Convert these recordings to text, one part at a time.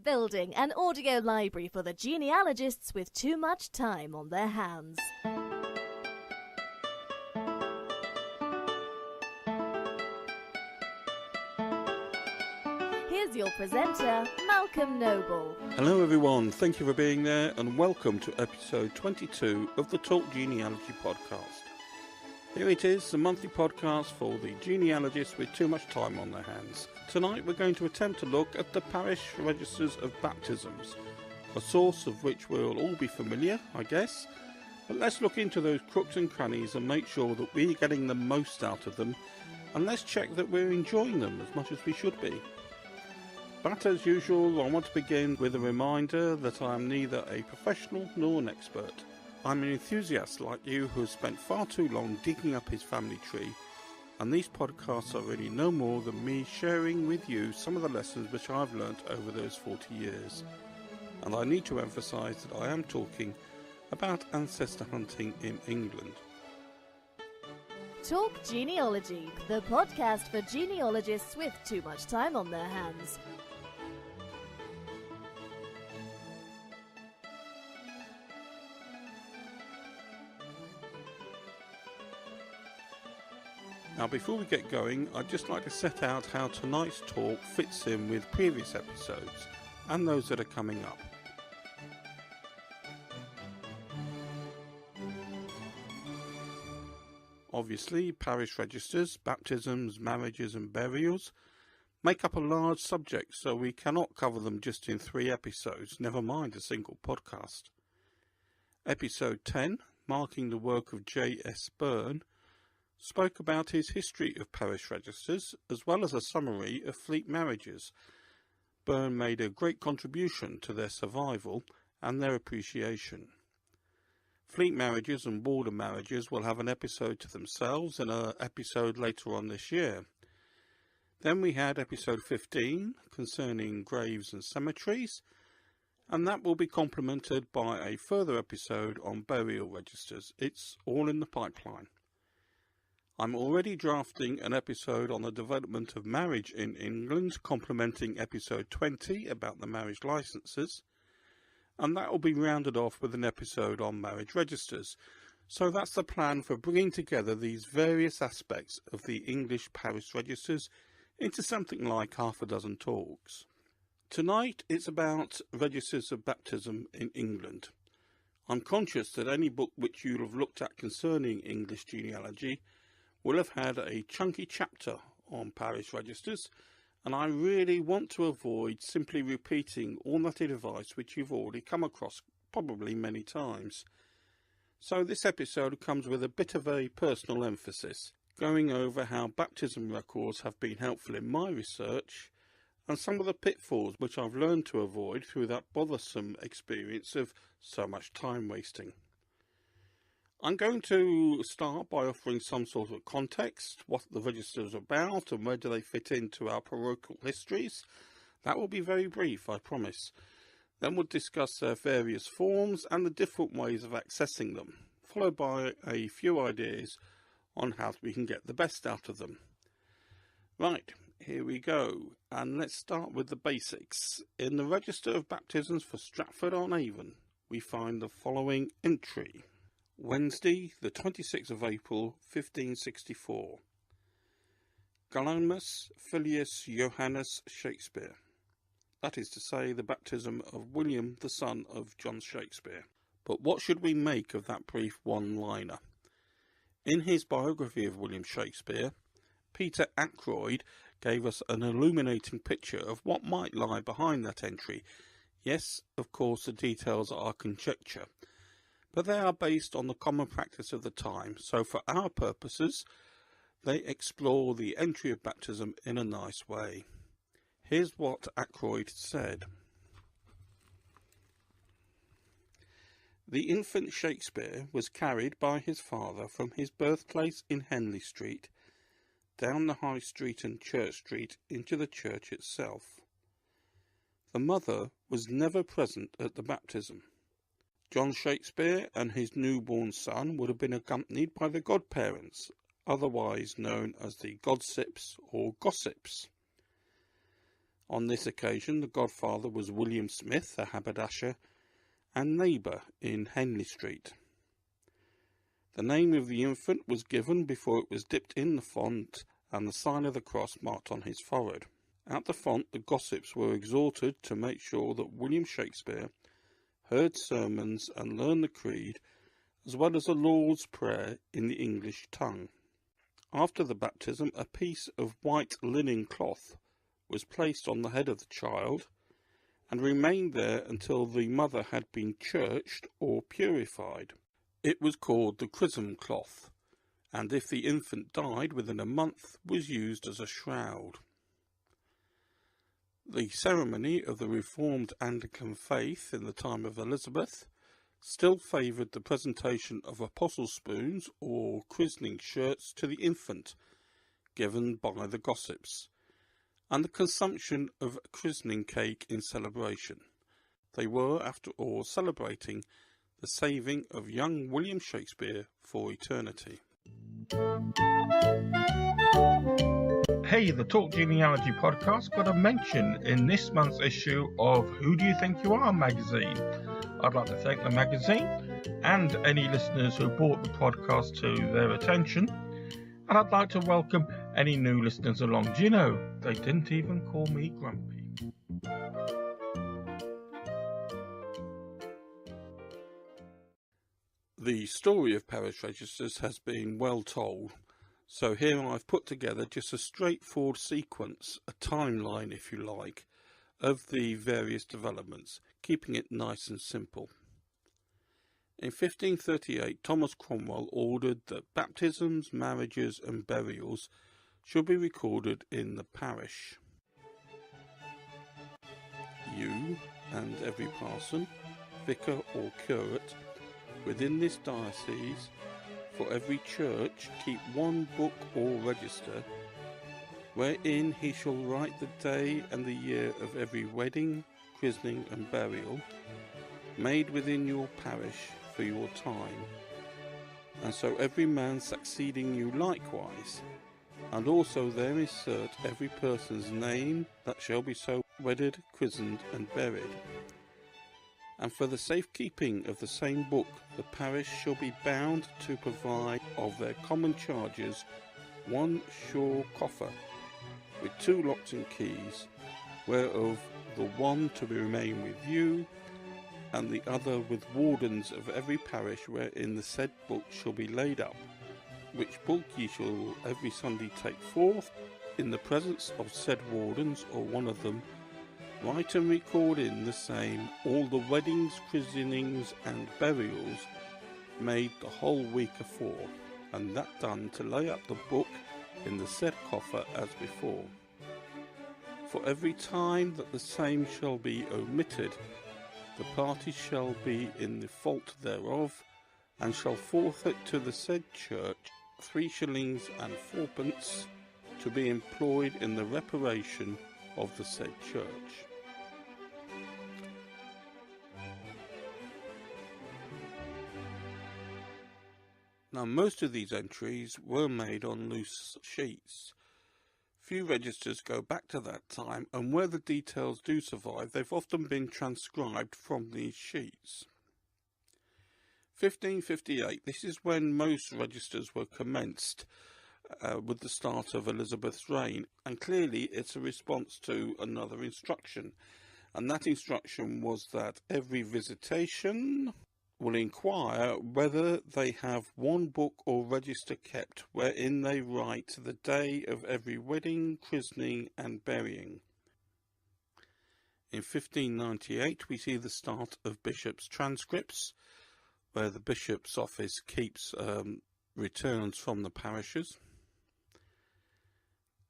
building an audio library for the genealogists with too much time on their hands. Here's your presenter, Malcolm Noble. Hello everyone, thank you for being there and welcome to episode 22 of the Talk Genealogy Podcast. Here it is, the monthly podcast for the genealogists with too much time on their hands. Tonight we're going to attempt to look at the parish registers of baptisms, a source of which we'll all be familiar, I guess, but let's look into those crooks and crannies and make sure that we're getting the most out of them, and let's check that we're enjoying them as much as we should be. But as usual, I want to begin with a reminder that I am neither a professional nor an expert. I'm an enthusiast like you who has spent far too long digging up his family tree, and these podcasts are really no more than me sharing with you some of the lessons which I've learnt over those 40 years. And I need to emphasise that I am talking about ancestor hunting in England. Talk Genealogy, the podcast for genealogists with too much time on their hands. Now before we get going, I'd just like to set out how tonight's talk fits in with previous episodes and those that are coming up. Obviously, parish registers, baptisms, marriages and burials make up a large subject, so we cannot cover them just in 3 episodes, never mind a single podcast. Episode 10, marking the work of J.S. Byrne, spoke about his history of parish registers as well as a summary of fleet marriages. Byrne made a great contribution to their survival and their appreciation. Fleet marriages and border marriages will have an episode to themselves in an episode later on this year. Then we had episode 15 concerning graves and cemeteries, and that will be complemented by a further episode on burial registers. It's all in the pipeline. I'm already drafting an episode on the development of marriage in England, complementing episode 20 about the marriage licenses, and that will be rounded off with an episode on marriage registers. So that's the plan for bringing together these various aspects of the English parish registers into something like half a dozen talks. Tonight it's about registers of baptism in England. I'm conscious that any book which you'll have looked at concerning English genealogy will have had a chunky chapter on parish registers, and I really want to avoid simply repeating all that advice which you've already come across probably many times. So this episode comes with a bit of a personal emphasis, going over how baptism records have been helpful in my research and some of the pitfalls which I've learned to avoid through that bothersome experience of so much time wasting. I'm going to start by offering some sort of context, what the register is about and where do they fit into our parochial histories. That will be very brief, I promise. Then we'll discuss their various forms and the different ways of accessing them, followed by a few ideas on how we can get the best out of them. Right, here we go, and let's start with the basics. In the Register of Baptisms for Stratford-on-Avon, we find the following entry. Wednesday, the 26th of April, 1564. Gallimus Filius Johannes Shakespeare. That is to say, the baptism of William, the son of John Shakespeare. But what should we make of that brief one-liner? In his biography of William Shakespeare, Peter Ackroyd gave us an illuminating picture of what might lie behind that entry. Yes, of course, the details are conjecture, but they are based on the common practice of the time, so for our purposes, they explore the entry of baptism in a nice way. Here's what Ackroyd said. The infant Shakespeare was carried by his father from his birthplace in Henley Street, down the High Street and Church Street into the church itself. The mother was never present at the baptism. John Shakespeare and his newborn son would have been accompanied by the godparents, otherwise known as the godsips or gossips. On this occasion, the godfather was William Smith, a haberdasher and neighbour in Henley Street. The name of the infant was given before it was dipped in the font and the sign of the cross marked on his forehead. At the font, the gossips were exhorted to make sure that William Shakespeare heard sermons and learned the creed, as well as the Lord's Prayer in the English tongue. After the baptism, a piece of white linen cloth was placed on the head of the child and remained there until the mother had been churched or purified. It was called the chrism cloth, and if the infant died within a month, was used as a shroud. The ceremony of the Reformed Anglican faith in the time of Elizabeth still favoured the presentation of apostle spoons or christening shirts to the infant, given by the gossips, and the consumption of christening cake in celebration. They were, after all, celebrating the saving of young William Shakespeare for eternity. Hey, the Talk Genealogy Podcast got a mention in this month's issue of Who Do You Think You Are magazine. I'd like to thank the magazine and any listeners who brought the podcast to their attention. And I'd like to welcome any new listeners along. Do you know, they didn't even call me grumpy. The story of parish registers has been well told, so here I've put together just a straightforward sequence, a timeline if you like, of the various developments, keeping it nice and simple. In 1538, Thomas Cromwell ordered that baptisms, marriages and burials should be recorded in the parish. You and every parson, vicar or curate within this diocese, for every church, keep one book or register, wherein he shall write the day and the year of every wedding, christening and burial made within your parish for your time, and so every man succeeding you likewise, and also there insert every person's name that shall be so wedded, christened and buried. And for the safekeeping of the same book, the parish shall be bound to provide of their common charges one sure coffer, with 2 locks and keys, whereof the one to remain with you, and the other with wardens of every parish wherein the said book shall be laid up, which book ye shall every Sunday take forth, in the presence of said wardens, or one of them, write and record in the same all the weddings, christenings and burials made the whole week afore, and that done to lay up the book in the said coffer as before. For every time that the same shall be omitted, the party shall be in the fault thereof, and shall forfeit to the said church 3 shillings and 4pence to be employed in the reparation of the said church. Now, most of these entries were made on loose sheets. Few registers go back to that time, and where the details do survive, they've often been transcribed from these sheets. 1558, this is when most registers were commenced with the start of Elizabeth's reign, and clearly it's a response to another instruction, and that instruction was that every visitation will inquire whether they have one book or register kept wherein they write the day of every wedding, christening and burying. In 1598 we see the start of bishops' transcripts, where the bishop's office keeps returns from the parishes.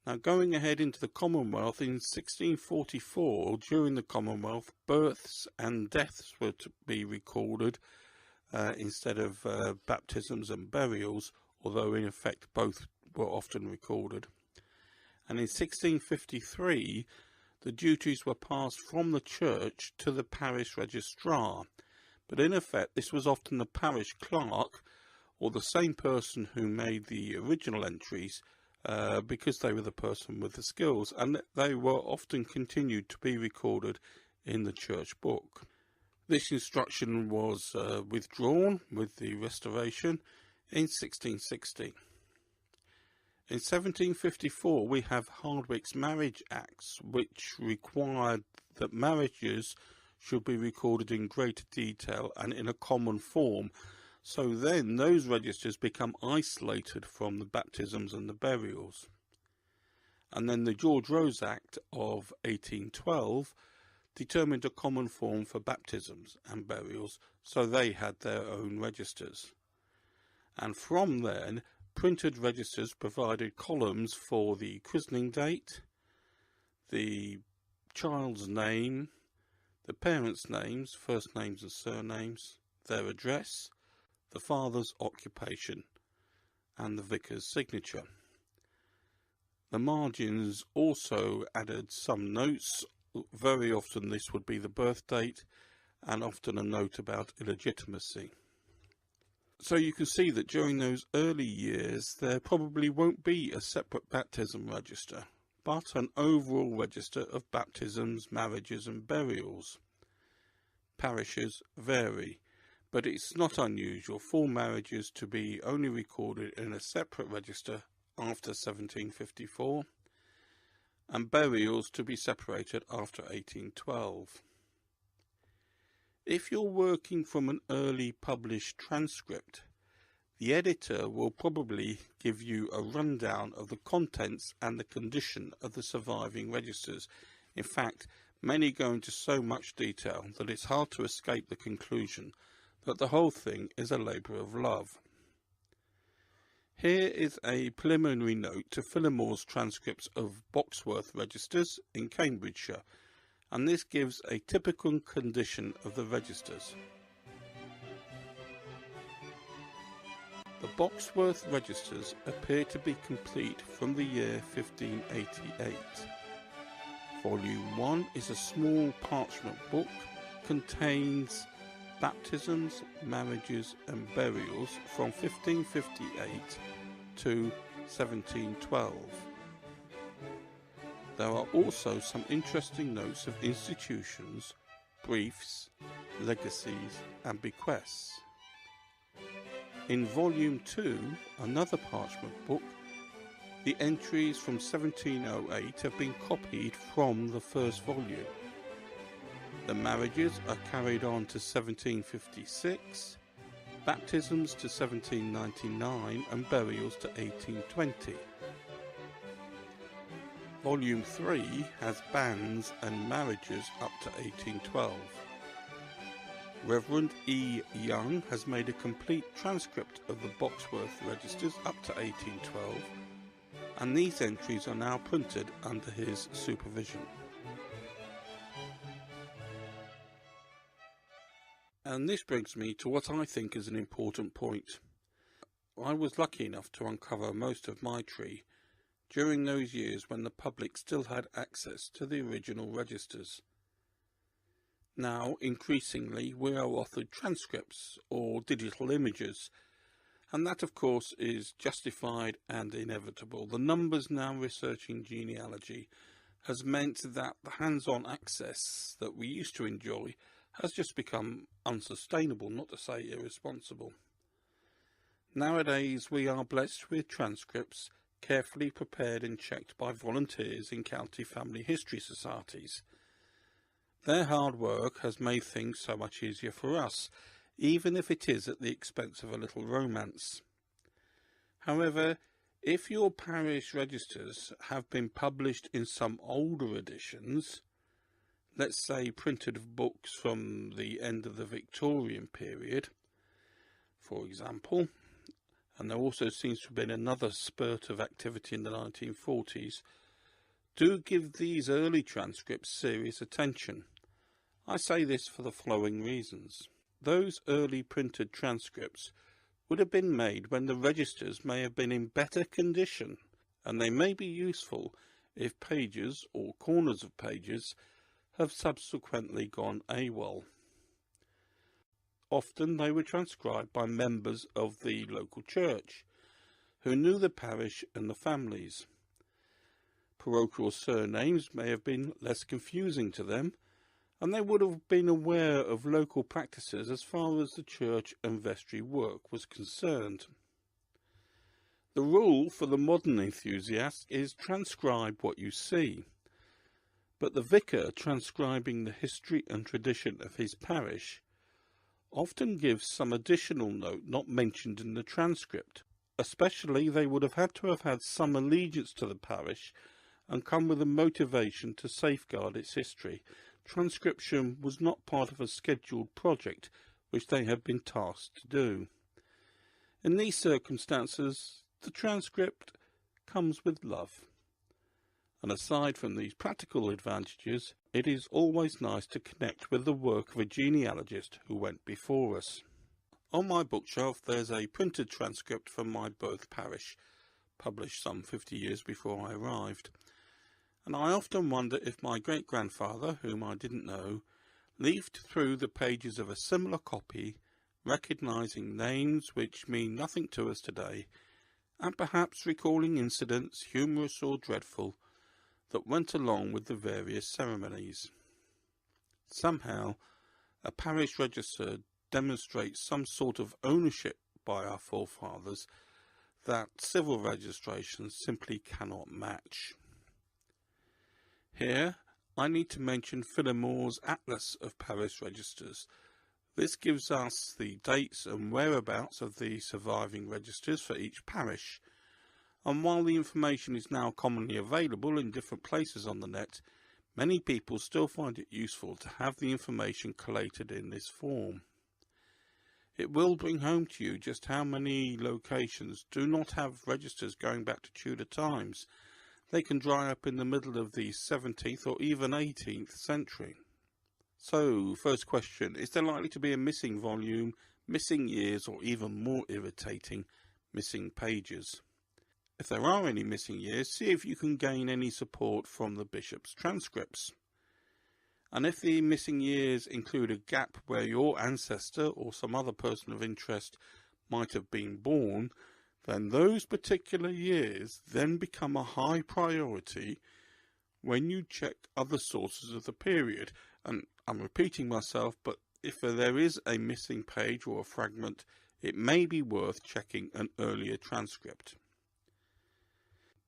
Now, going ahead into the Commonwealth, in 1644, during the Commonwealth, births and deaths were to be recorded instead of baptisms and burials, although in effect both were often recorded. And in 1653, the duties were passed from the church to the parish registrar, but in effect this was often the parish clerk, or the same person who made the original entries, because they were the person with the skills, and they were often continued to be recorded in the church book. This instruction was withdrawn with the Restoration in 1660. In 1754 we have Hardwicke's Marriage Acts, which required that marriages should be recorded in greater detail and in a common form. So then those registers become isolated from the baptisms and the burials. And then the George Rose Act of 1812 determined a common form for baptisms and burials, so they had their own registers. And from then, printed registers provided columns for the christening date, the child's name, the parents' names, first names and surnames, their address, the father's occupation, and the vicar's signature. The margins also added some notes. Very often this would be the birth date, and often a note about illegitimacy. So you can see that during those early years there probably won't be a separate baptism register, but an overall register of baptisms, marriages and burials. Parishes vary, but it's not unusual for marriages to be only recorded in a separate register after 1754, and burials to be separated after 1812. If you're working from an early published transcript, the editor will probably give you a rundown of the contents and the condition of the surviving registers. In fact, many go into so much detail that it's hard to escape the conclusion that the whole thing is a labour of love. Here is a preliminary note to Phillimore's transcripts of Boxworth registers in Cambridgeshire, and this gives a typical condition of the registers. The Boxworth registers appear to be complete from the year 1588. Volume 1 is a small parchment book, contains baptisms, marriages and burials from 1558 to 1712. There are also some interesting notes of institutions, briefs, legacies and bequests. In Volume 2, another parchment book, the entries from 1708 have been copied from the first volume. The marriages are carried on to 1756, baptisms to 1799 and burials to 1820. Volume 3 has banns and marriages up to 1812. Reverend E. Young has made a complete transcript of the Boxworth registers up to 1812, and these entries are now printed under his supervision. And this brings me to what I think is an important point. I was lucky enough to uncover most of my tree during those years when the public still had access to the original registers. Now, increasingly, we are offered transcripts or digital images, and that, of course, is justified and inevitable. The numbers now researching genealogy has meant that the hands-on access that we used to enjoy has just become unsustainable, not to say irresponsible. Nowadays, we are blessed with transcripts carefully prepared and checked by volunteers in county family history societies. Their hard work has made things so much easier for us, even if it is at the expense of a little romance. However, if your parish registers have been published in some older editions, let's say printed books from the end of the Victorian period, for example, and there also seems to have been another spurt of activity in the 1940s, do give these early transcripts serious attention. I say this for the following reasons. Those early printed transcripts would have been made when the registers may have been in better condition, and they may be useful if pages or corners of pages have subsequently gone AWOL. Often they were transcribed by members of the local church, who knew the parish and the families. Parochial surnames may have been less confusing to them, and they would have been aware of local practices as far as the church and vestry work was concerned. The rule for the modern enthusiast is transcribe what you see, but the vicar transcribing the history and tradition of his parish often gives some additional note not mentioned in the transcript. Especially they would have had some allegiance to the parish and come with a motivation to safeguard its history. Transcription was not part of a scheduled project which they had been tasked to do. In these circumstances, the transcript comes with love. And aside from these practical advantages, it is always nice to connect with the work of a genealogist who went before us. On my bookshelf there's a printed transcript from my birth parish, published some 50 years before I arrived. And I often wonder if my great-grandfather, whom I didn't know, leafed through the pages of a similar copy, recognising names which mean nothing to us today, and perhaps recalling incidents, humorous or dreadful, that went along with the various ceremonies. Somehow, a parish register demonstrates some sort of ownership by our forefathers that civil registrations simply cannot match. Here, I need to mention Phillimore's Atlas of Parish Registers. This gives us the dates and whereabouts of the surviving registers for each parish, and while the information is now commonly available in different places on the net, many people still find it useful to have the information collated in this form. It will bring home to you just how many locations do not have registers going back to Tudor times. They can dry up in the middle of the 17th or even 18th century. So, first question, is there likely to be a missing volume, missing years, or even more irritating, missing pages? If there are any missing years, see if you can gain any support from the bishop's transcripts. And if the missing years include a gap where your ancestor or some other person of interest might have been born, then those particular years then become a high priority when you check other sources of the period. And I'm repeating myself, but if there is a missing page or a fragment, it may be worth checking an earlier transcript.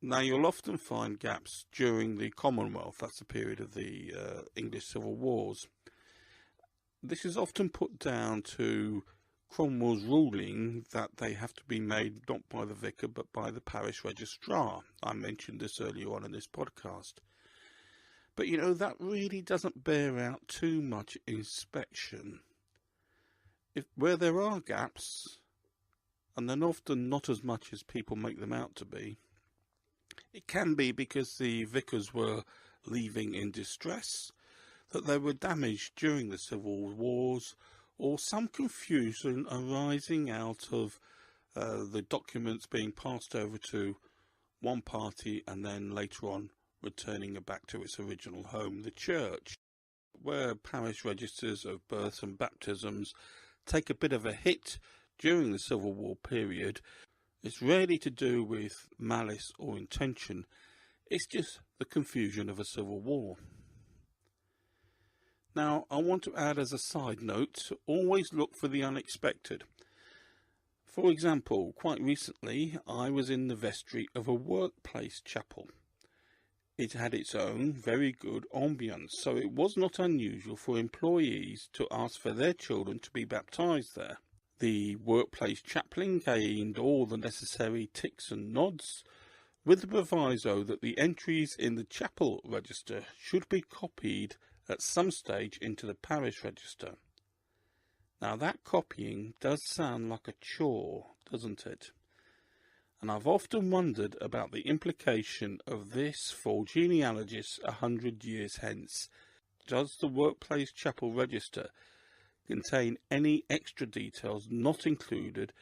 Now, you'll often find gaps during the Commonwealth, that's the period of the English Civil Wars. This is often put down to Cromwell's ruling that they have to be made not by the vicar but by the parish registrar. I mentioned this earlier on in this podcast. But you know, that really doesn't bear out too much inspection. Where there are gaps, and they're often not as much as people make them out to be, it can be because the vicars were leaving in distress, that they were damaged during the civil wars, or some confusion arising out of the documents being passed over to one party and then later on returning back to its original home, the church. Where parish registers of births and baptisms take a bit of a hit during the Civil War period, it's rarely to do with malice or intention, it's just the confusion of a civil war. Now, I want to add as a side note to always look for the unexpected. For example, quite recently I was in the vestry of a workplace chapel. It had its own very good ambience, so it was not unusual for employees to ask for their children to be baptised there. The workplace chaplain gained all the necessary ticks and nods, with the proviso that the entries in the chapel register should be copied at some stage into the parish register. Now that copying does sound like a chore, doesn't it? And I've often wondered about the implication of this for genealogists 100 years hence. Does the workplace chapel register contain any extra details not included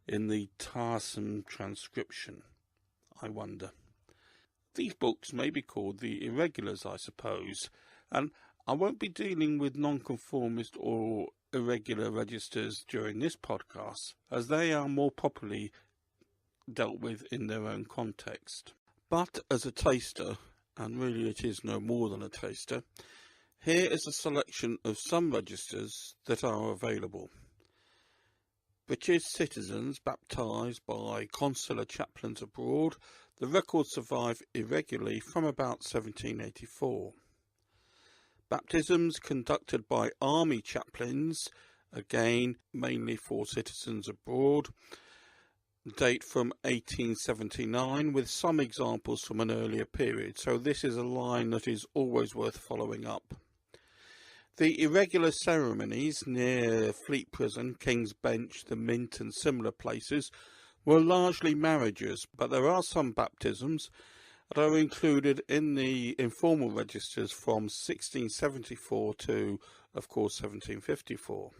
in the tiresome transcription? I wonder. These books may be called the irregulars, I suppose, and I won't be dealing with nonconformist or irregular registers during this podcast, as they are more properly dealt with in their own context. But as a taster, and really it is no more than a taster, here is a selection of some registers that are available. British citizens baptised by consular chaplains abroad. The records survive irregularly from about 1784. Baptisms conducted by army chaplains, again mainly for citizens abroad, date from 1879 with some examples from an earlier period, so this is a line that is always worth following up. The irregular ceremonies near Fleet Prison, King's Bench, the Mint and similar places were largely marriages, but there are some baptisms that are included in the informal registers from 1674 to, of course, 1754.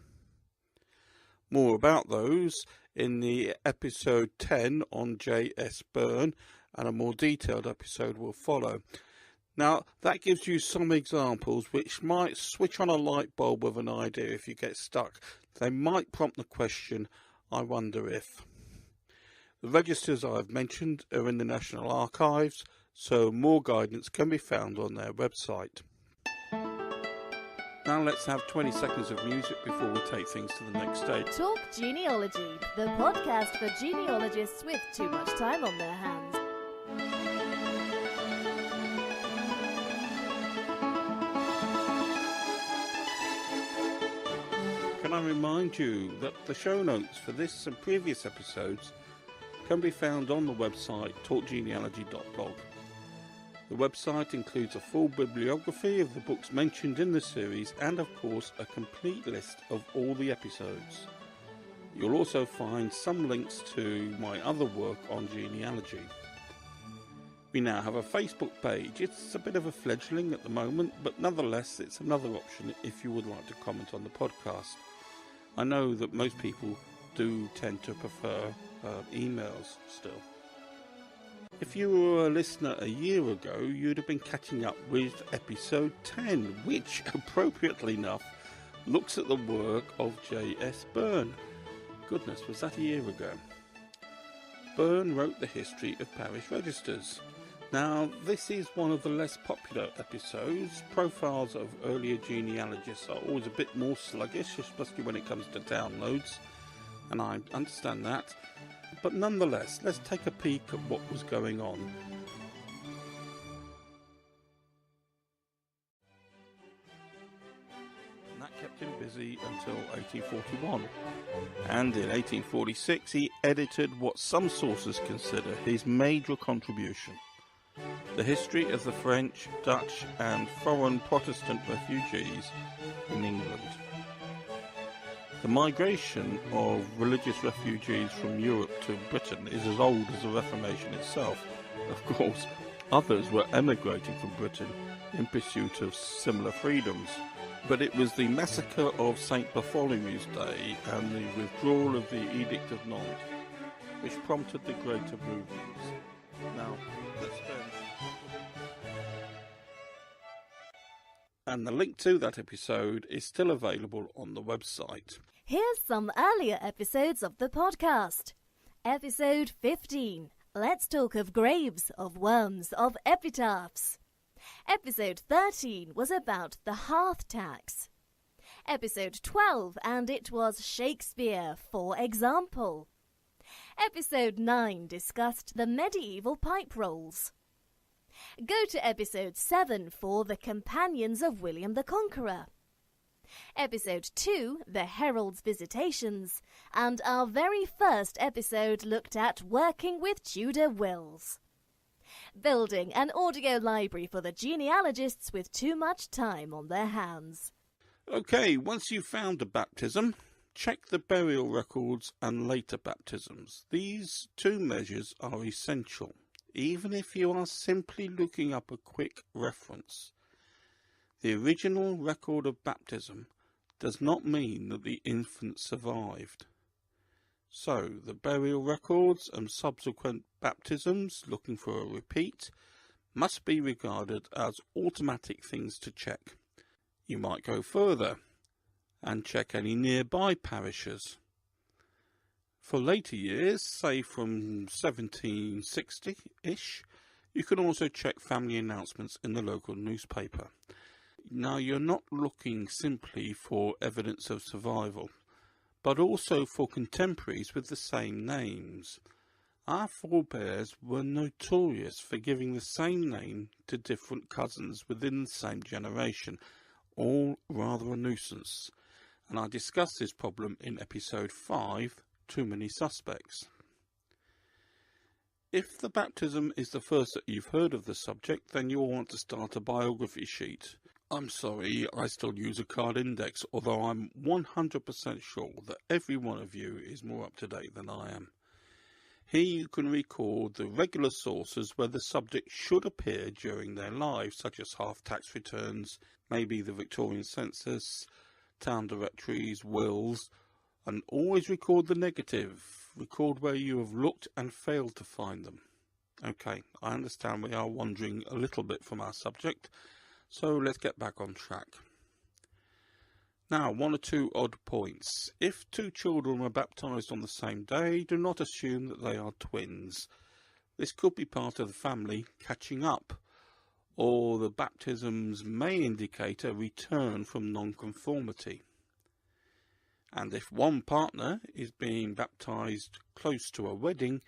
More about those in the episode 10 on J.S. Byrne, and a more detailed episode will follow. Now, that gives you some examples which might switch on a light bulb with an idea if you get stuck. They might prompt the question, I wonder if. The registers I've mentioned are in the National Archives, so more guidance can be found on their website. Now let's have 20 seconds of music before we take things to the next stage. Talk Genealogy, the podcast for genealogists with too much time on their hands. Can I remind you that the show notes for this and previous episodes can be found on the website talkgenealogy.blog. The website includes a full bibliography of the books mentioned in the series and, of course, a complete list of all the episodes. You'll also find some links to my other work on genealogy. We now have a Facebook page. It's a bit of a fledgling at the moment, but nonetheless it's another option if you would like to comment on the podcast. I know that most people do tend to prefer emails still. If you were a listener a year ago, you'd have been catching up with episode 10, which, appropriately enough, looks at the work of J.S. Byrne. Goodness, was that a year ago? Byrne wrote the history of parish registers. Now, this is one of the less popular episodes. Profiles of earlier genealogists are always a bit more sluggish, especially when it comes to downloads, and I understand that. But nonetheless, let's take a peek at what was going on. And that kept him busy until 1841. And in 1846 he edited what some sources consider his major contribution: The History of the French, Dutch and Foreign Protestant Refugees in England. The migration of religious refugees from Europe to Britain is as old as the Reformation itself. Of course, others were emigrating from Britain in pursuit of similar freedoms. But it was the massacre of St. Bartholomew's Day and the withdrawal of the Edict of Nantes which prompted the greater movements. Now, let's spend... And the link to that episode is still available on the website. Here's some earlier episodes of the podcast. Episode 15. Let's talk of graves, of worms, of epitaphs. Episode 13 was about the hearth tax. Episode 12, and it was Shakespeare, for example. Episode 9 discussed the medieval pipe rolls. Go to episode 7 for the companions of William the Conqueror. Episode 2, the Herald's Visitations, and our very first episode looked at working with Tudor wills. Building an audio library for the genealogists with too much time on their hands. Okay, once you've found a baptism, check the burial records and later baptisms. These two measures are essential, even if you are simply looking up a quick reference. The original record of baptism does not mean that the infant survived. So, the burial records and subsequent baptisms looking for a repeat must be regarded as automatic things to check. You might go further and check any nearby parishes. For later years, say from 1760-ish, you can also check family announcements in the local newspaper. Now, you're not looking simply for evidence of survival, but also for contemporaries with the same names. Our forebears were notorious for giving the same name to different cousins within the same generation, all rather a nuisance. And I discussed this problem in episode 5, Too Many Suspects. If the baptism is the first that you've heard of the subject, then you'll want to start a biography sheet. I'm sorry, I still use a card index, although I'm 100% sure that every one of you is more up to date than I am. Here you can record the regular sources where the subject should appear during their lives, such as half-tax returns, maybe the Victorian census, town directories, wills, and always record the negative. Record where you have looked and failed to find them. Okay, I understand we are wandering a little bit from our subject, so let's get back on track. Now, one or two odd points. If two children were baptised on the same day, do not assume that they are twins. This could be part of the family catching up, or the baptisms may indicate a return from nonconformity. And if one partner is being baptised close to a wedding,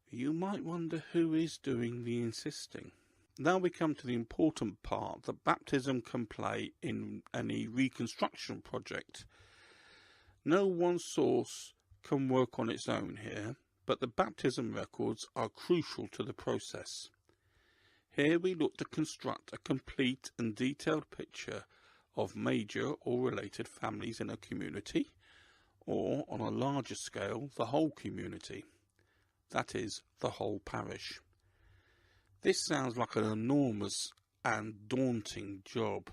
you might wonder who is doing the insisting. Now we come to the important part that baptism can play in any reconstruction project. No one source can work on its own here, but the baptism records are crucial to the process. Here we look to construct a complete and detailed picture of major or related families in a community, or on a larger scale, the whole community, that is, the whole parish. This sounds like an enormous and daunting job,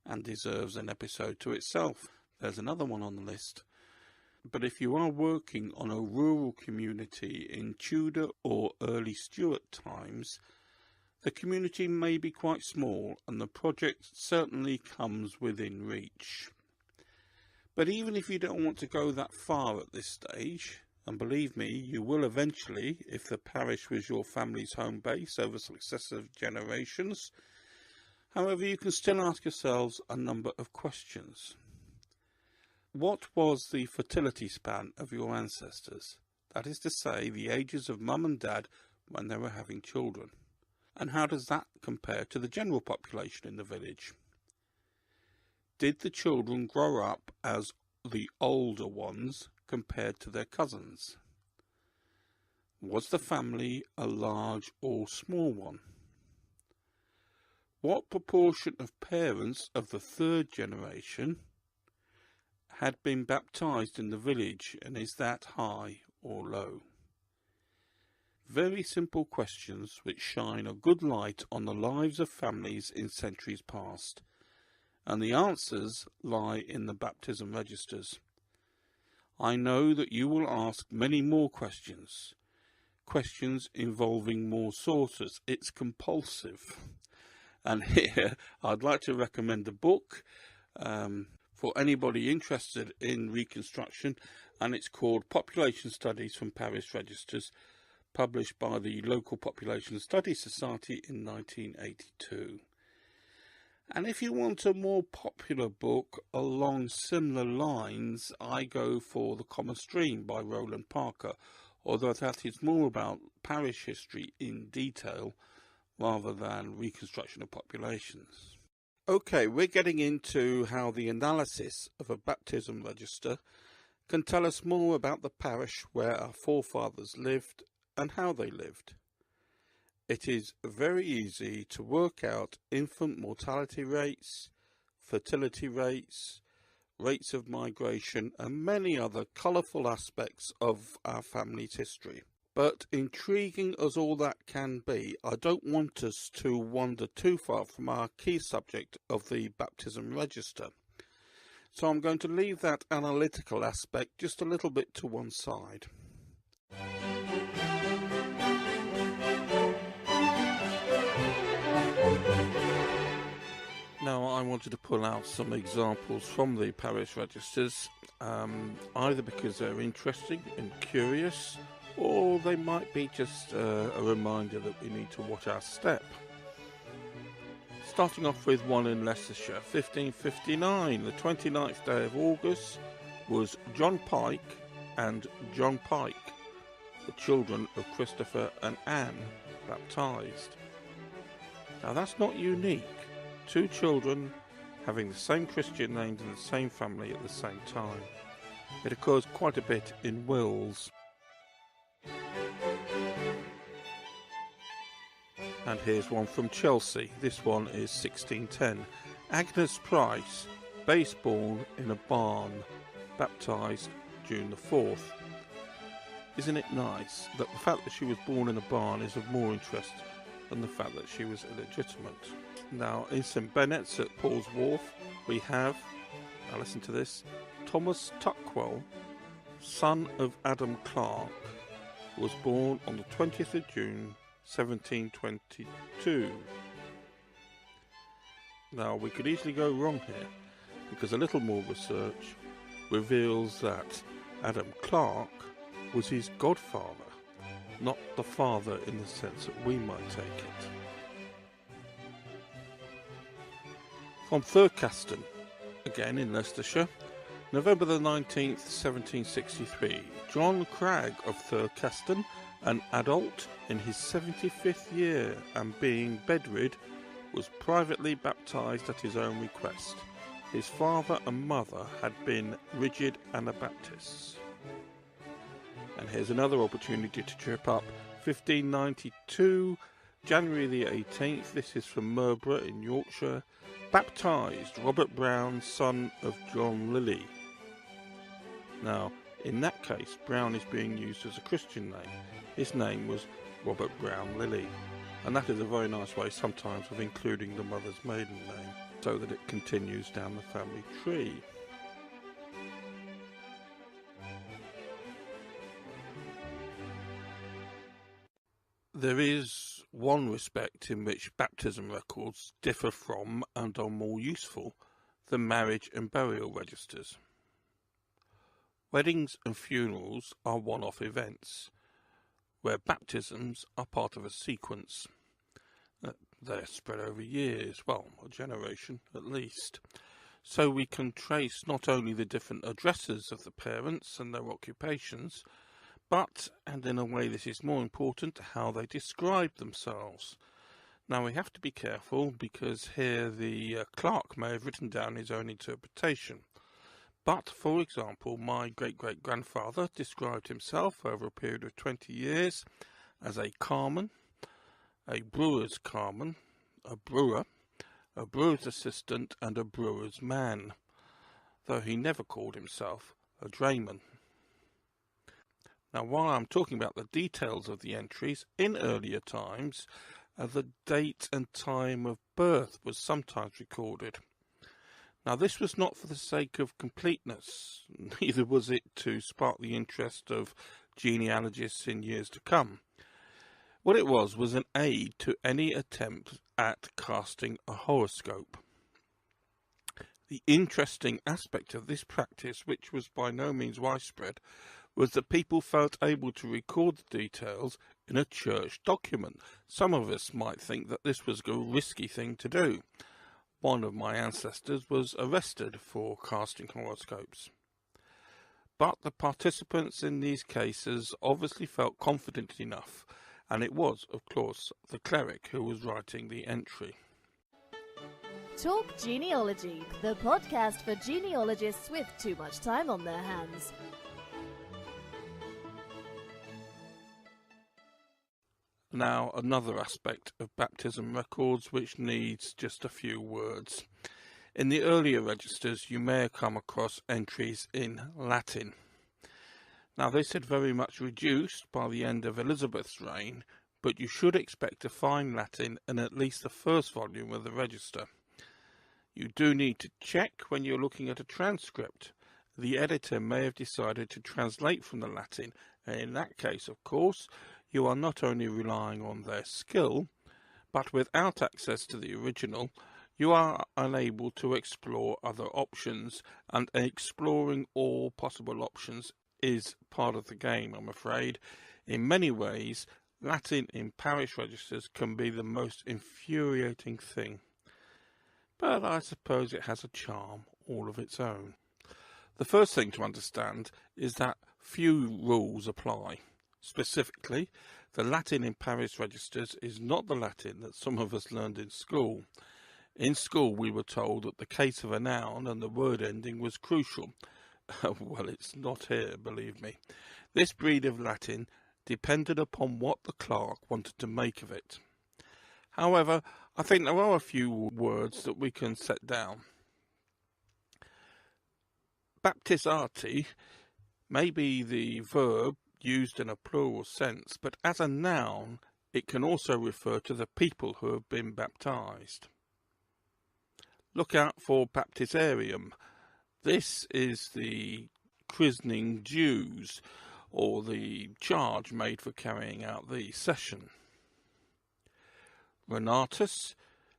and deserves an episode to itself. There's another one on the list. But if you are working on a rural community in Tudor or early Stuart times, the community may be quite small, and the project certainly comes within reach. But even if you don't want to go that far at this stage, and believe me, you will eventually, if the parish was your family's home base over successive generations, however, you can still ask yourselves a number of questions. What was the fertility span of your ancestors? That is to say, the ages of mum and dad when they were having children. And how does that compare to the general population in the village? Did the children grow up as the older ones compared to their cousins? Was the family a large or small one? What proportion of parents of the third generation had been baptised in the village, and is that high or low? Very simple questions which shine a good light on the lives of families in centuries past, and the answers lie in the baptism registers. I know that you will ask many more questions involving more sources. It's compulsive. And here I'd like to recommend a book for anybody interested in reconstruction, and it's called Population Studies from Parish Registers, published by the local Population Studies Society in 1982. And if you want a more popular book along similar lines, I go for The Common Stream by Roland Parker, although that is more about parish history in detail rather than reconstruction of populations. Okay, we're getting into how the analysis of a baptism register can tell us more about the parish where our forefathers lived and how they lived. It is very easy to work out infant mortality rates, fertility rates, rates of migration, and many other colourful aspects of our family's history. But intriguing as all that can be, I don't want us to wander too far from our key subject of the baptism register. So I'm going to leave that analytical aspect just a little bit to one side. Now, I wanted to pull out some examples from the parish registers, either because they're interesting and curious, or they might be just a reminder that we need to watch our step. Starting off with one in Leicestershire, 1559, the 29th day of August, was John Pike and John Pike, the children of Christopher and Anne, baptised. Now that's not unique. Two children having the same Christian names in the same family at the same time. It occurs quite a bit in wills. And here's one from Chelsea. This one is 1610. Agnes Price, base born in a barn, baptised June the 4th. Isn't it nice that the fact that she was born in a barn is of more interest than the fact that she was illegitimate? Now, in St Bennett's at Paul's Wharf, we have, now listen to this, Thomas Tuckwell, son of Adam Clark, was born on the 20th of June 1722. Now, we could easily go wrong here, because a little more research reveals that Adam Clark was his godfather, not the father in the sense that we might take it. From Thurcaston, again in Leicestershire, November the 19th, 1763, John Cragg of Thurcaston, an adult in his 75th year and being bedrid, was privately baptised at his own request. His father and mother had been rigid Anabaptists. And here's another opportunity to trip up. 1592, January the 18th, this is from Merborough in Yorkshire, baptised Robert Brown, son of John Lilly. Now, in that case, Brown is being used as a Christian name. His name was Robert Brown Lilly, and that is a very nice way sometimes of including the mother's maiden name, so that it continues down the family tree. There is one respect in which baptism records differ from and are more useful than marriage and burial registers. Weddings and funerals are one-off events, where baptisms are part of a sequence. They're spread over years, well, a generation at least. So we can trace not only the different addresses of the parents and their occupations, but, and in a way this is more important, how they describe themselves. Now we have to be careful because here the clerk may have written down his own interpretation. But, for example, my great-great-grandfather described himself over a period of 20 years as a carman, a brewer's carman, a brewer, a brewer's assistant and a brewer's man, though he never called himself a drayman. Now, while I'm talking about the details of the entries, in earlier times, the date and time of birth was sometimes recorded. Now, this was not for the sake of completeness, neither was it to spark the interest of genealogists in years to come. What it was an aid to any attempt at casting a horoscope. The interesting aspect of this practice, which was by no means widespread, was that people felt able to record the details in a church document. Some of us might think that this was a risky thing to do. One of my ancestors was arrested for casting horoscopes. But the participants in these cases obviously felt confident enough, and it was, of course, the cleric who was writing the entry. Talk Genealogy, the podcast for genealogists with too much time on their hands. Now, another aspect of baptism records which needs just a few words. In the earlier registers, you may have come across entries in Latin. Now, this had very much reduced by the end of Elizabeth's reign, but you should expect to find Latin in at least the first volume of the register. You do need to check when you're looking at a transcript. The editor may have decided to translate from the Latin, and in that case, of course, you are not only relying on their skill, but without access to the original, you are unable to explore other options, and exploring all possible options is part of the game, I'm afraid. In many ways, Latin in parish registers can be the most infuriating thing, but I suppose it has a charm all of its own. The first thing to understand is that few rules apply. Specifically, the Latin in parish registers is not the Latin that some of us learned in school. In school we were told that the case of a noun and the word ending was crucial. Well, it's not here, believe me. This breed of Latin depended upon what the clerk wanted to make of it. However, I think there are a few words that we can set down. Baptizati may be the verb used in a plural sense, but as a noun it can also refer to the people who have been baptized. Look out for baptisarium. This is the christening dues, or the charge made for carrying out the session. Renatus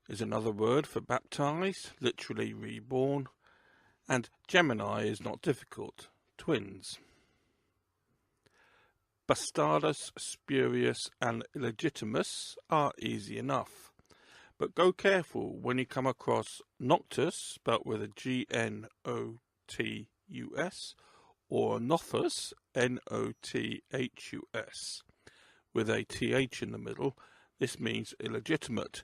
is another word for baptized, literally reborn, and Gemini is not difficult, twins. Bastardus, spurious and illegitimus are easy enough, but go careful when you come across noctus, spelt with a G-N-O-T-U-S, or nothus, N-O-T-H-U-S, with a T-H in the middle. This means illegitimate,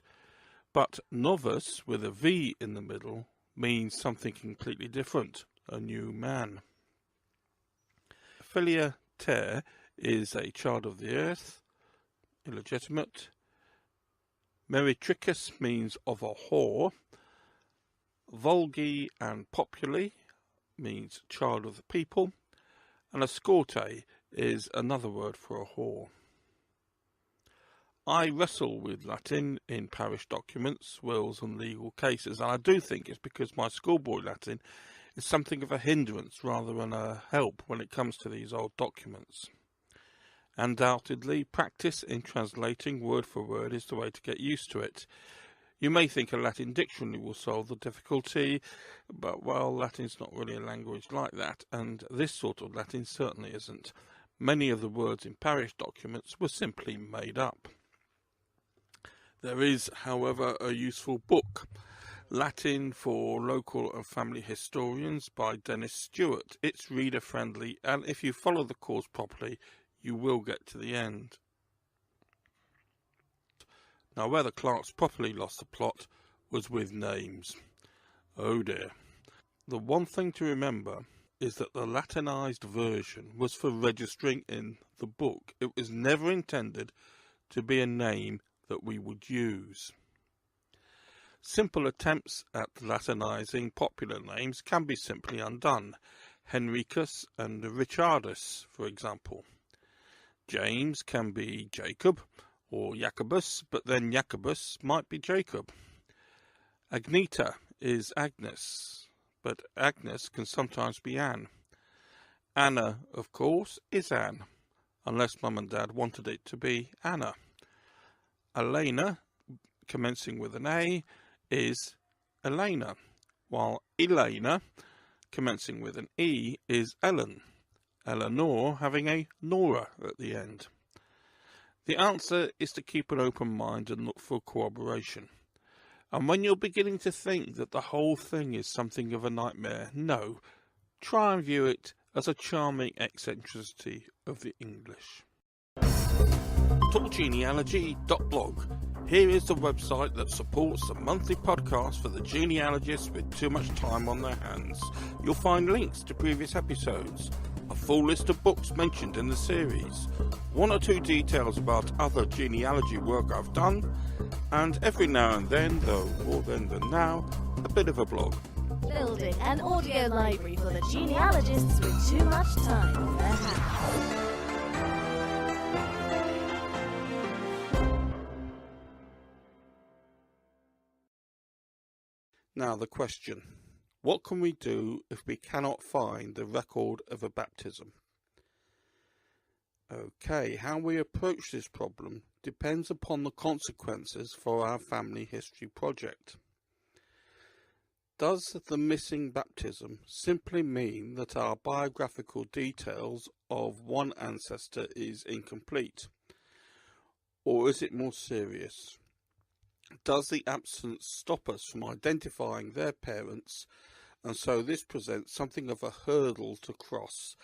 but novus, with a V in the middle, means something completely different, a new man. Filia ter is a child of the earth, illegitimate. Meretricus means of a whore. Vulgi and populi means child of the people. And escorte is another word for a whore. I wrestle with Latin in parish documents, wills and legal cases, and I do think it's because my schoolboy Latin is something of a hindrance rather than a help when it comes to these old documents. Undoubtedly, practice in translating word for word is the way to get used to it. You may think a Latin dictionary will solve the difficulty, but, well, Latin's not really a language like that, and this sort of Latin certainly isn't. Many of the words in parish documents were simply made up. There is, however, a useful book, Latin for Local and Family Historians by Dennis Stewart. It's reader-friendly, and if you follow the course properly, you will get to the end. Now, where the clerks properly lost the plot was with names. Oh dear. The one thing to remember is that the Latinized version was for registering in the book. It was never intended to be a name that we would use. Simple attempts at Latinizing popular names can be simply undone. Henricus and Richardus, for example. James can be Jacob or Jacobus, but then Jacobus might be Jacob. Agneta is Agnes, but Agnes can sometimes be Anne. Anna, of course, is Anne, unless Mum and Dad wanted it to be Anna. Elena, commencing with an A, is Elena, while Elena, commencing with an E, is Ellen. Eleanor having a Nora at the end. The answer is to keep an open mind and look for corroboration. And when you're beginning to think that the whole thing is something of a nightmare, no, try and view it as a charming eccentricity of the English. TalkGenealogy.blog. Here is the website that supports the monthly podcast for the genealogists with too much time on their hands. You'll find links to previous episodes, a full list of books mentioned in the series, one or two details about other genealogy work I've done, and every now and then, though more then than now, a bit of a blog. Building an audio library for the genealogists with too much time on their hands. Now the question, what can we do if we cannot find the record of a baptism? Okay, how we approach this problem depends upon the consequences for our family history project. Does the missing baptism simply mean that our biographical details of one ancestor is incomplete? Or is it more serious? Does the absence stop us from identifying their parents, and so this presents something of a hurdle to cross?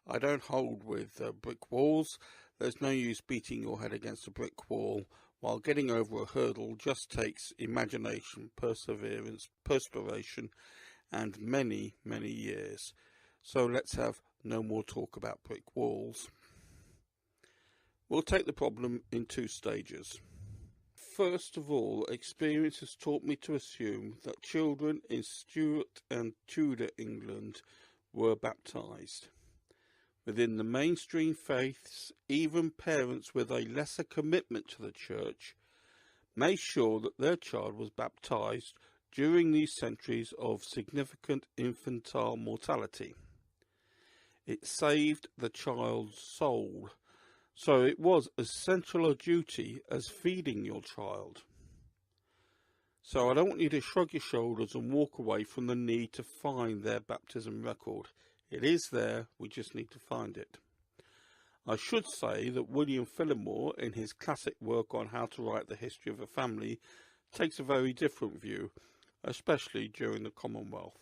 I don't hold with brick walls. There's no use beating your head against a brick wall, while getting over a hurdle just takes imagination, perseverance, perspiration, and many, many years. So let's have no more talk about brick walls. We'll take the problem in two stages. First of all, experience has taught me to assume that children in Stuart and Tudor England were baptised. Within the mainstream faiths, even parents with a lesser commitment to the church made sure that their child was baptised during these centuries of significant infantile mortality. It saved the child's soul, so it was as central a duty as feeding your child. So I don't want you to shrug your shoulders and walk away from the need to find their baptism record. It is there, we just need to find it. I should say that William Phillimore, in his classic work on how to write the history of a family, takes a very different view, especially during the Commonwealth.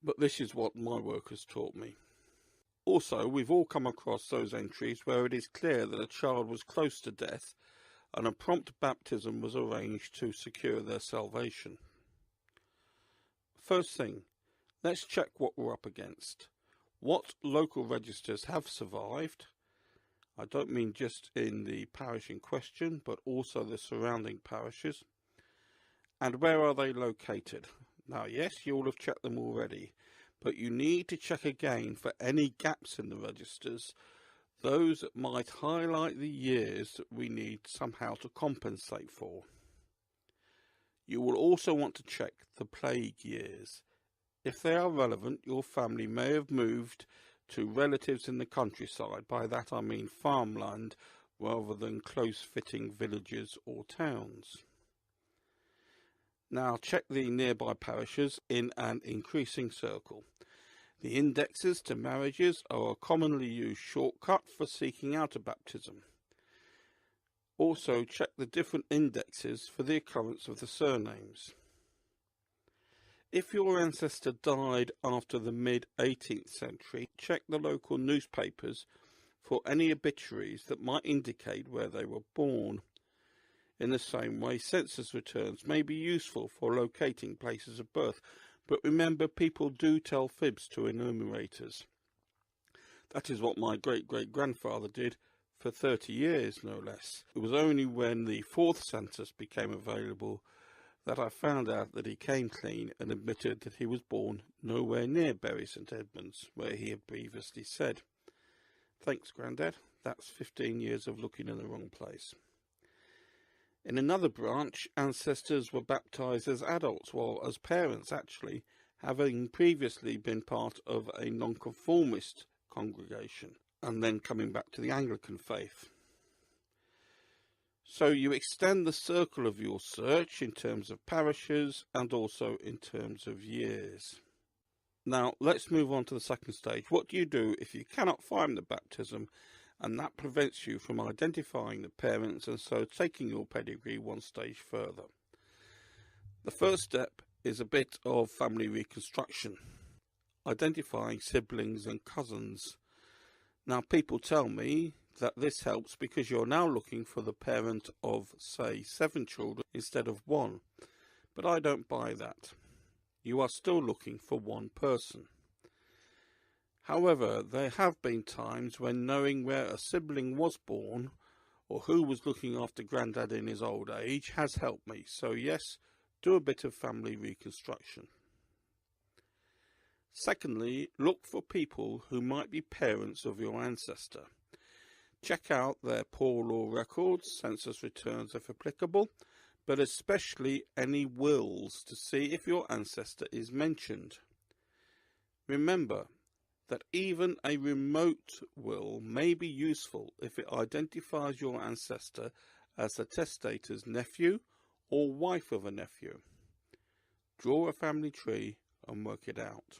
But this is what my work has taught me. Also, we've all come across those entries where it is clear that a child was close to death and a prompt baptism was arranged to secure their salvation. First thing, let's check what we're up against. What local registers have survived? I don't mean just in the parish in question, but also the surrounding parishes. And where are they located? Now, yes, you all have checked them already, but you need to check again for any gaps in the registers, those that might highlight the years that we need somehow to compensate for. You will also want to check the plague years. If they are relevant, your family may have moved to relatives in the countryside. By that I mean farmland rather than close-fitting villages or towns. Now check the nearby parishes in an increasing circle. The indexes to marriages are a commonly used shortcut for seeking out a baptism. Also check the different indexes for the occurrence of the surnames. If your ancestor died after the mid-18th century, check the local newspapers for any obituaries that might indicate where they were born. In the same way, census returns may be useful for locating places of birth, but remember, people do tell fibs to enumerators. That is what my great-great-grandfather did for 30 years, no less. It was only when the fourth census became available that I found out that he came clean and admitted that he was born nowhere near Bury St Edmunds, where he had previously said. Thanks, Grandad. That's 15 years of looking in the wrong place. In another branch, ancestors were baptised as adults, while as parents, actually, having previously been part of a nonconformist congregation, and then coming back to the Anglican faith. So you extend the circle of your search in terms of parishes and also in terms of years. Now, let's move on to the second stage. What do you do if you cannot find the baptism and that prevents you from identifying the parents and so taking your pedigree one stage further? The first step is a bit of family reconstruction, identifying siblings and cousins. Now, people tell me that this helps because you're now looking for the parent of, say, 7 children instead of 1, but I don't buy that. You are still looking for one person. However, there have been times when knowing where a sibling was born or who was looking after Grandad in his old age has helped me. So yes, do a bit of family reconstruction. Secondly, look for people who might be parents of your ancestor. Check out their poor law records, census returns if applicable, but especially any wills to see if your ancestor is mentioned. Remember that even a remote will may be useful if it identifies your ancestor as the testator's nephew or wife of a nephew. Draw a family tree and work it out.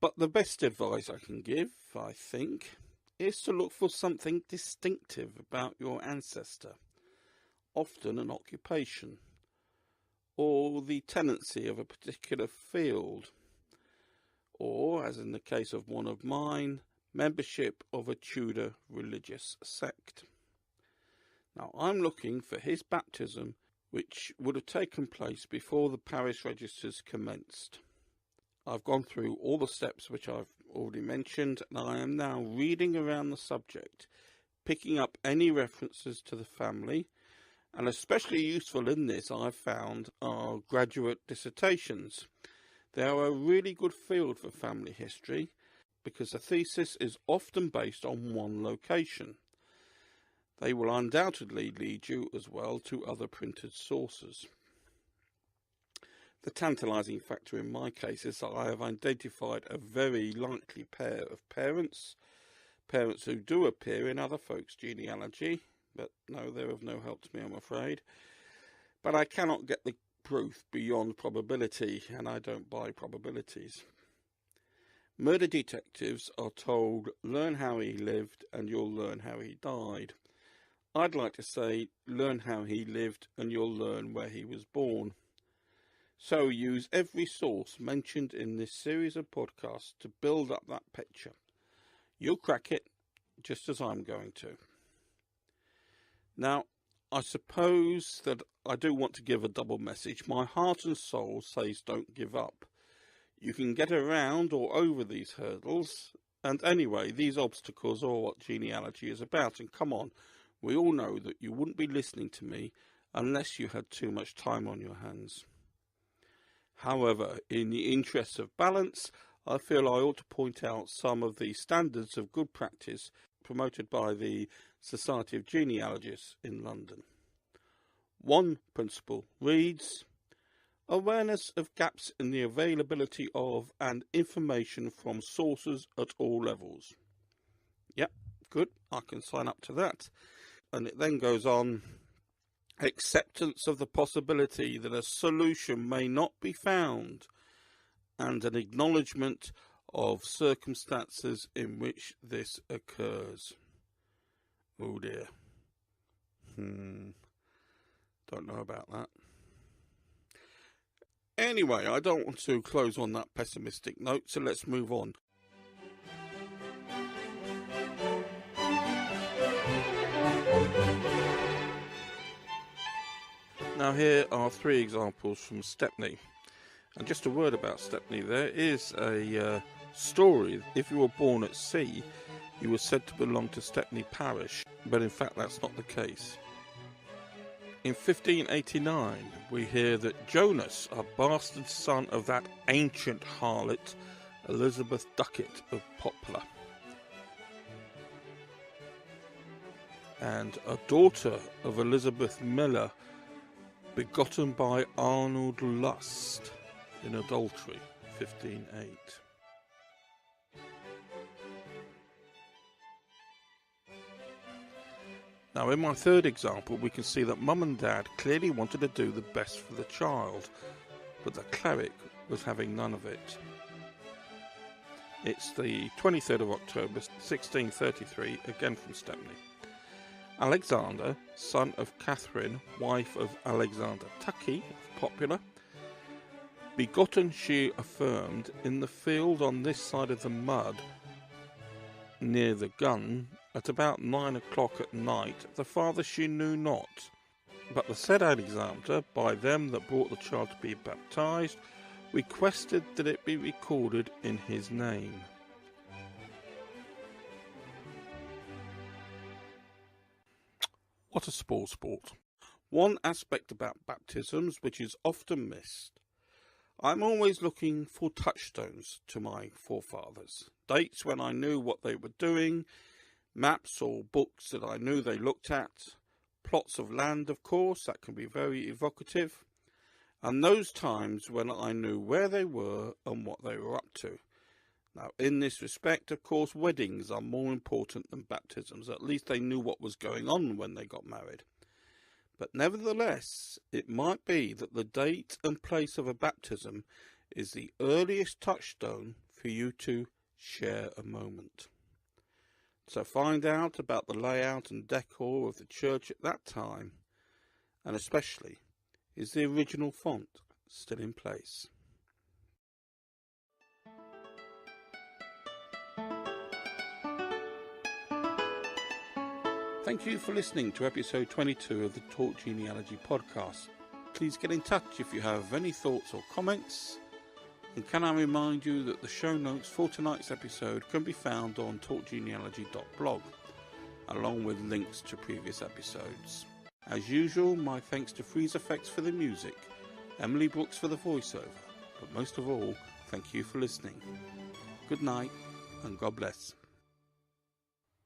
But the best advice I can give, I think, is to look for something distinctive about your ancestor, often an occupation, or the tenancy of a particular field, or, as in the case of one of mine, membership of a Tudor religious sect. Now, I'm looking for his baptism, which would have taken place before the parish registers commenced. I've gone through all the steps which I've already mentioned, and I am now reading around the subject, picking up any references to the family, and especially useful in this I've found are graduate dissertations. They are a really good field for family history because the thesis is often based on one location. They will undoubtedly lead you as well to other printed sources. The tantalising factor in my case is that I have identified a very likely pair of parents who do appear in other folks' genealogy, but no, they're of no help to me, I'm afraid. But I cannot get the proof beyond probability, and I don't buy probabilities. Murder detectives are told, learn how he lived and you'll learn how he died. I'd like to say, learn how he lived and you'll learn where he was born. So use every source mentioned in this series of podcasts to build up that picture. You'll crack it, just as I'm going to. Now, I suppose that I do want to give a double message. My heart and soul says don't give up. You can get around or over these hurdles, and anyway, these obstacles are what genealogy is about, and come on, we all know that you wouldn't be listening to me unless you had too much time on your hands. However, in the interest of balance, I feel I ought to point out some of the standards of good practice promoted by the Society of Genealogists in London. One principle reads, awareness of gaps in the availability of and information from sources at all levels. Yep, good, I can sign up to that. And it then goes on, acceptance of the possibility that a solution may not be found, and an acknowledgement of circumstances in which this occurs. Oh dear. Don't know about that. Anyway, I don't want to close on that pessimistic note, so let's move on. Now here are 3 examples from Stepney. And just a word about Stepney, there is a story. If you were born at sea, you were said to belong to Stepney parish, but in fact that's not the case. In 1589, we hear that Jonas, a bastard son of that ancient harlot, Elizabeth Ducket of Poplar, and a daughter of Elizabeth Miller, begotten by Arnold Lust in adultery, 1508. Now, in my third example, we can see that Mum and Dad clearly wanted to do the best for the child, but the cleric was having none of it. It's the 23rd of October, 1633, again from Stepney. Alexander, son of Catherine, wife of Alexander Tuckey, of Popular, begotten, she affirmed, in the field on this side of the mud, near the gun, at about 9 o'clock at night, the father she knew not. But the said Alexander, by them that brought the child to be baptized, requested that it be recorded in his name. What a spoil sport. One aspect about baptisms which is often missed. I'm always looking for touchstones to my forefathers. Dates when I knew what they were doing, maps or books that I knew they looked at, plots of land, of course, that can be very evocative, and those times when I knew where they were and what they were up to. Now, in this respect, of course, weddings are more important than baptisms. At least they knew what was going on when they got married. But nevertheless, it might be that the date and place of a baptism is the earliest touchstone for you to share a moment. So find out about the layout and decor of the church at that time, and especially, is the original font still in place? Thank you for listening to episode 22 of the Talk Genealogy podcast. Please get in touch if you have any thoughts or comments. And can I remind you that the show notes for tonight's episode can be found on talkgenealogy.blog, along with links to previous episodes. As usual, my thanks to Freeze Effects for the music, Emily Brooks for the voiceover, but most of all, thank you for listening. Good night, and God bless.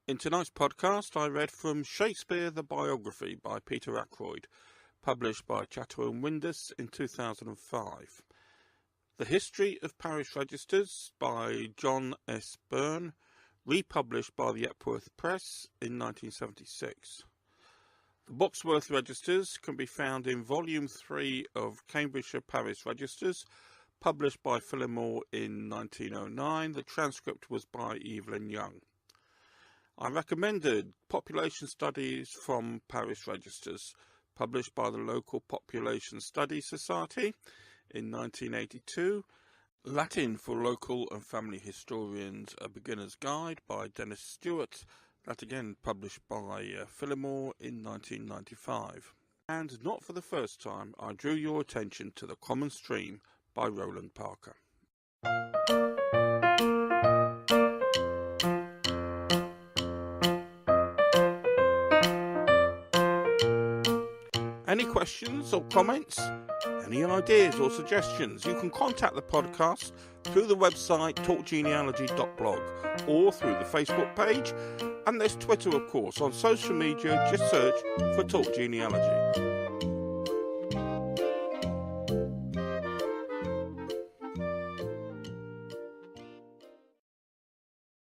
In tonight's podcast, I read from Shakespeare the Biography by Peter Ackroyd, published by Chatto & Windus in 2005. The History of Parish Registers by John S. Byrne, republished by the Epworth Press in 1976. The Boxworth Registers can be found in Volume 3 of Cambridgeshire Parish Registers, published by Phillimore in 1909. The transcript was by Evelyn Young. I recommended Population Studies from Parish Registers, published by the local Population Studies Society in 1982. Latin for Local and Family Historians, A Beginner's Guide by Dennis Stewart, that again published by Phillimore in 1995. And not for the first time, I drew your attention to The Common Stream by Roland Parker. Any questions or comments? Any ideas or suggestions? You can contact the podcast through the website talkgenealogy.blog or through the Facebook page, and there's Twitter, of course. On social media, just search for Talk Genealogy.